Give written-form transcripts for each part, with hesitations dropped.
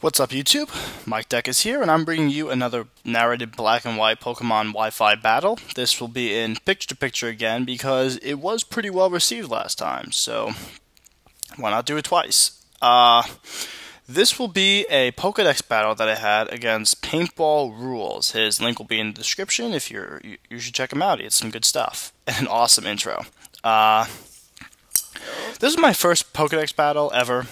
What's up YouTube? MikeDec is here, and I'm bringing you another narrated black and white Pokemon Wi-Fi battle. This will be in picture-to-picture again because it was pretty well received last time, so why not do it twice? This will be a Pokedex battle that I had against Paintballrulzzzzz. His link will be in the description. If you should check him out. He has some good stuff and an awesome intro. This is my first Pokedex battle ever.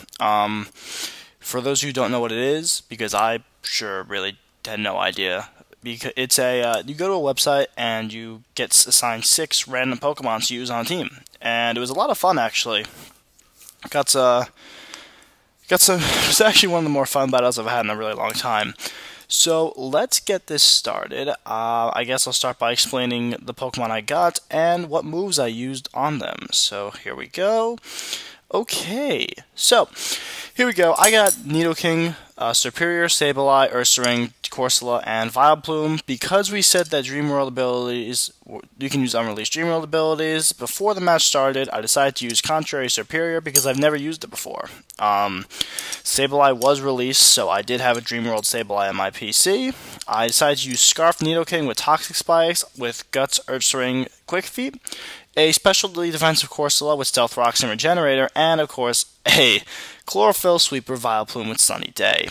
For those of you who don't know what it is, because I sure really had no idea, because it's a you go to a website and you get assigned 6 random Pokemon to use on a team, and it was a lot of fun actually. It was actually one of the more fun battles I've had in a really long time. So let's get this started. I guess I'll start by explaining the Pokemon I got and what moves I used on them. So here we go. Okay, so here we go. I got Nidoking, Superior, Sableye, Ursaring, Corsola, and Vileplume. Because we said that Dream World abilities, you can use unreleased Dream World abilities, before the match started, I decided to use Contrary Superior because I've never used it before. Sableye was released, so I did have a Dream World Sableye on my PC. I decided to use Scarf Nidoking with Toxic Spikes, with Guts, Ursaring, Quick Feet, a specialty defensive Corsola with Stealth Rocks and Regenerator, and of course a Chlorophyll Sweeper Vileplume with Sunny Day.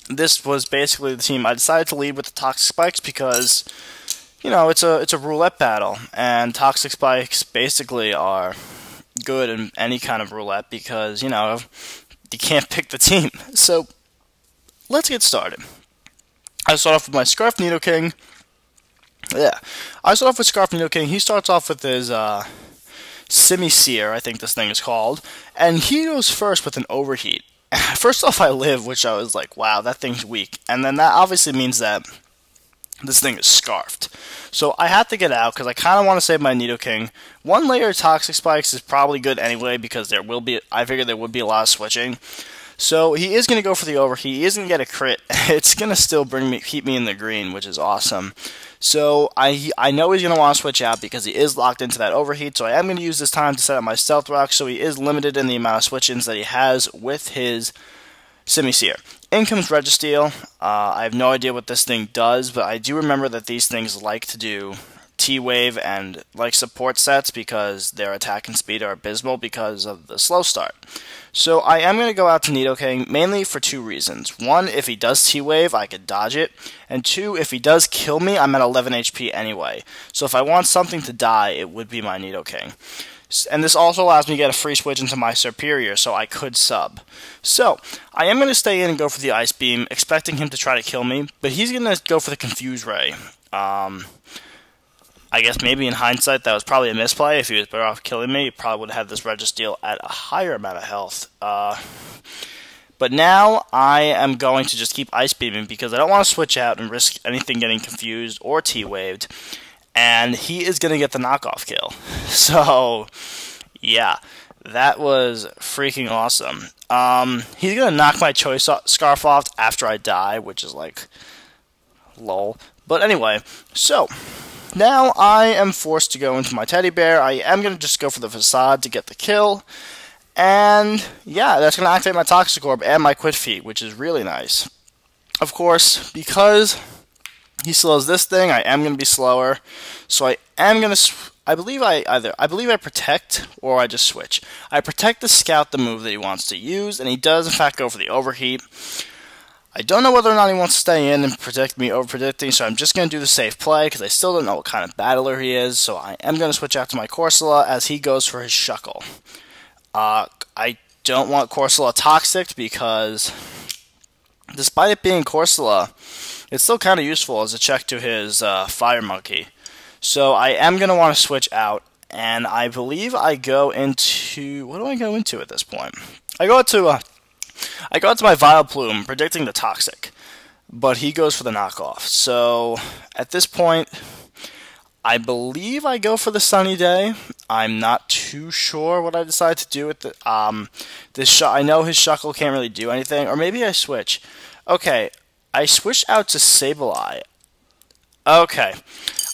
This was basically the team. I decided to lead with the Toxic Spikes because, you know, it's a roulette battle, and Toxic Spikes basically are good in any kind of roulette because, you know, you can't pick the team. So let's get started. I start off with my Scarf Nidoking. Yeah, I start off with Scarf Nidoking. He starts off with his Simisear, I think this thing is called, and he goes first with an Overheat. First off, I live, which I was like, wow, that thing's weak. And then that obviously means that this thing is scarfed. So I have to get out because I kind of want to save my Nidoking. 1 layer of Toxic Spikes is probably good anyway because I figured there would be a lot of switching. So he is going to go for the Overheat. He is going to get a crit. It's going to still keep me in the green, which is awesome. So I know he's going to want to switch out because he is locked into that Overheat. So I am going to use this time to set up my Stealth Rock. So he is limited in the amount of switch-ins that he has with his Simisear. In comes Registeel. I have no idea what this thing does, but I do remember that these things like to do T-Wave and like support sets because their attack and speed are abysmal because of the slow start. So I am going to go out to Nidoking mainly for 2 reasons. 1, if he does T-Wave, I could dodge it. And 2, if he does kill me, I'm at 11 HP anyway. So if I want something to die, it would be my Nidoking. And this also allows me to get a free switch into my Superior, so I could sub. So, I am going to stay in and go for the Ice Beam, expecting him to try to kill me, but he's going to go for the Confuse Ray. I guess maybe in hindsight that was probably a misplay. If he was better off killing me, he probably would have had this Registeel at a higher amount of health. But now I am going to just keep Ice Beaming because I don't want to switch out and risk anything getting confused or T-Waved. And he is going to get the knockoff kill. So, yeah, that was freaking awesome. He's going to knock my Choice Scarf off after I die, which is like, lol. But anyway, so now I am forced to go into my Teddy Bear. I am going to just go for the Facade to get the kill. And yeah, that's going to activate my Toxic Orb and my Quick Feet, which is really nice. Of course, because he slows this thing, I am going to be slower. So I am going to, I believe I protect or I just switch. I protect to scout the move that he wants to use, and he does in fact go for the Overheat. I don't know whether or not he wants to stay in and protect me over-predicting, so I'm just going to do the safe play because I still don't know what kind of battler he is. So I am going to switch out to my Corsola as he goes for his Shuckle. I don't want Corsola Toxic because despite it being Corsola, it's still kind of useful as a check to his Fire Monkey. So I am going to want to switch out, and I believe I go into, what do I go into at this point? I go into my Vileplume, predicting the Toxic, but he goes for the knockoff. So at this point, I believe I go for the Sunny Day. I'm not too sure what I decide to do with the I know his Shuckle can't really do anything, or maybe I switch. Okay, I switched out to Sableye. Okay,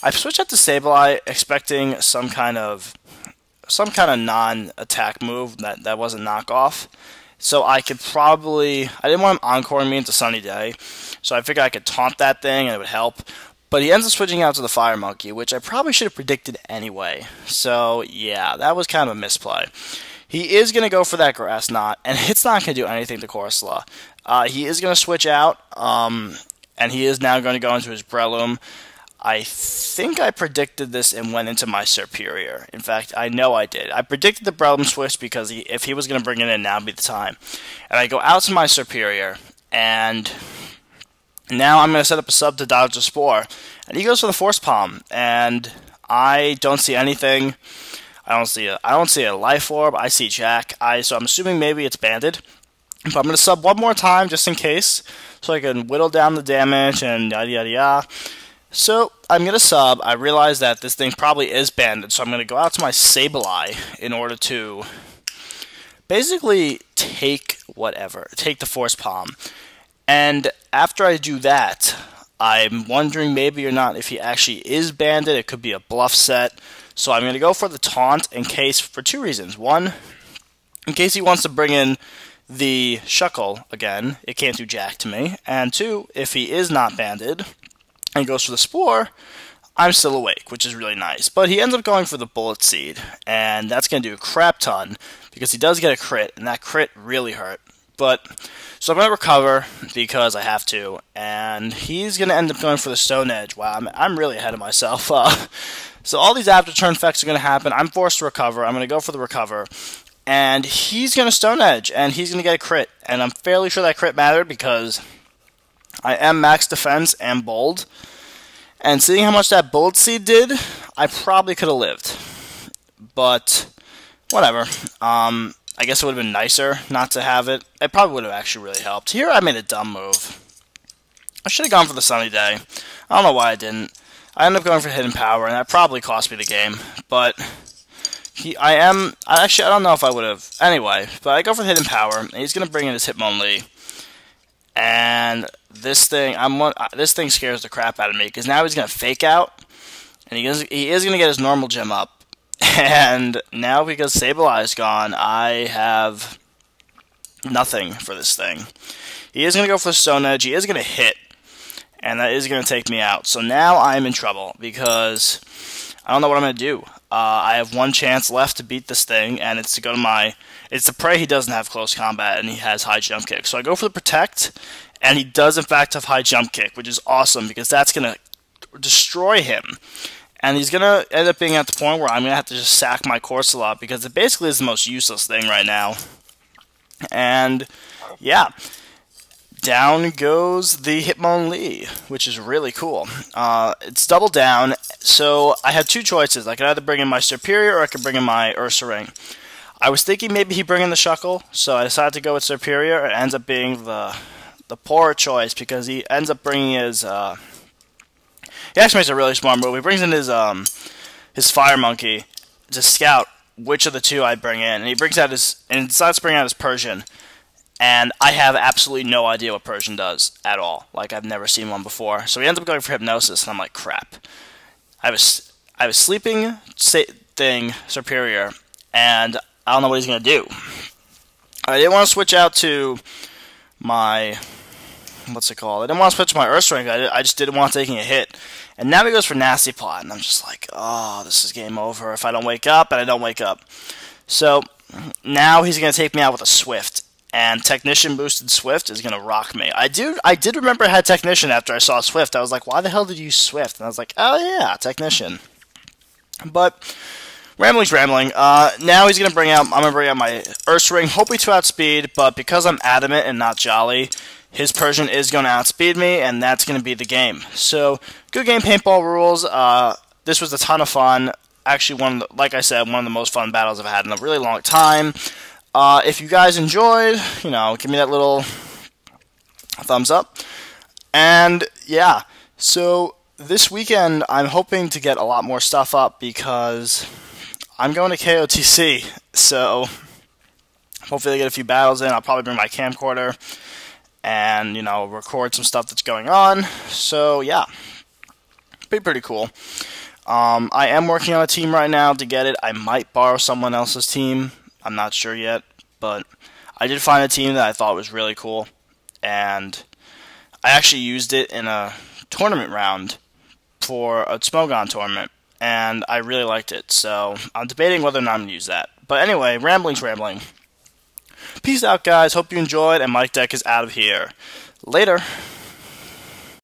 I switched out to Sableye expecting some kind of non-attack move that was a knockoff. So I could probably, I didn't want him encoring me into Sunny Day, so I figured I could taunt that thing and it would help. But he ends up switching out to the Fire Monkey, which I probably should have predicted anyway. So yeah, that was kind of a misplay. He is going to go for that Grass Knot, and it's not going to do anything to Corsola. He is going to switch out, and he is now going to go into his Breloom. I think I predicted this and went into my Superior. In fact, I know I did. I predicted the Breloom switch because if he was going to bring it in, now would be the time. And I go out to my Superior, and now I'm going to set up a sub to dodge the Spore. And he goes for the Force Palm, and I don't see anything. I don't see a Life Orb. I see Jack. So I'm assuming maybe it's banded. But I'm going to sub one more time just in case, so I can whittle down the damage and yada yada yada. So I'm going to sub. I realize that this thing probably is banded, so I'm going to go out to my Sableye in order to basically take the Force Palm. And after I do that, I'm wondering maybe or not if he actually is banded. It could be a bluff set. So I'm going to go for the taunt for two reasons. One, in case he wants to bring in the Shuckle again, it can't do jack to me. And two, if he is not banded and goes for the Spore, I'm still awake, which is really nice. But he ends up going for the Bullet Seed, and that's going to do a crap ton because he does get a crit, and that crit really hurt. So I'm going to recover because I have to, and he's going to end up going for the Stone Edge. Wow, I'm really ahead of myself. So all these after turn effects are going to happen. I'm forced to recover. I'm going to go for the recover. And he's going to Stone Edge, and he's going to get a crit. And I'm fairly sure that crit mattered because I am max defense and bold. And seeing how much that Bullet Seed did, I probably could have lived. But whatever. I guess it would have been nicer not to have it. It probably would have actually really helped. Here I made a dumb move. I should have gone for the Sunny Day. I don't know why I didn't. I ended up going for Hidden Power, and that probably cost me the game. But I don't know if I would have. Anyway, but I go for the Hidden Power, and he's going to bring in his Hitmonlee. And this thing scares the crap out of me, because now he's going to Fake Out, and he is going to get his normal gem up. And now, because Sableye is gone, I have nothing for this thing. He is going to go for the Stone Edge. He is going to hit, and that is going to take me out. So now I'm in trouble, because I don't know what I'm going to do. I have one chance left to beat this thing, and it's to go to it's to pray he doesn't have close combat, and he has high jump kick. So I go for the Protect, and he does in fact have high jump kick, which is awesome, because that's going to destroy him. And he's going to end up being at the point where I'm going to have to just sack my Corsola, because it basically is the most useless thing right now. And yeah, down goes the Hitmonlee, which is really cool. It's double down, so I had two choices. I could either bring in my Superior or I could bring in my Ursaring. I was thinking maybe he'd bring in the Shuckle, so I decided to go with Superior. It ends up being the poorer choice, because he ends up bringing his... He actually makes a really smart move. He brings in his Fire Monkey to scout which of the two I bring in, and he decides to bring out his Persian. And I have absolutely no idea what Persian does at all. Like, I've never seen one before. So he ends up going for Hypnosis, and I'm like, crap. I have a sleeping thing Superior, and I don't know what he's gonna do. I didn't want to switch out to my what's it called? I didn't want to switch to my Ursaring. I just didn't want taking a hit. And now he goes for Nasty Plot, and I'm just like, oh, this is game over if I don't wake up, and I don't wake up. So now he's going to take me out with a Swift, and Technician boosted Swift is going to rock me. I did remember I had Technician after I saw Swift. I was like, why the hell did you use Swift? And I was like, oh yeah, Technician. But rambling's rambling. Now I'm going to bring out my Ursaring, hoping to outspeed, but because I'm adamant and not jolly, his Persian is going to outspeed me, and that's going to be the game. So, good game, Paintball Rules. This was a ton of fun. Actually, like I said, one of the most fun battles I've had in a really long time. If you guys enjoyed, give me that little thumbs up. And, yeah, so this weekend I'm hoping to get a lot more stuff up because I'm going to KOTC. So, hopefully I get a few battles in. I'll probably bring my camcorder and, record some stuff that's going on. So, yeah, be pretty cool. I am working on a team right now to get it. I might borrow someone else's team. I'm not sure yet, but I did find a team that I thought was really cool, and I actually used it in a tournament round for a Smogon tournament, and I really liked it, so I'm debating whether or not I'm going to use that. But anyway, rambling's rambling. Peace out, guys. Hope you enjoyed, and Mike Deck is out of here. Later.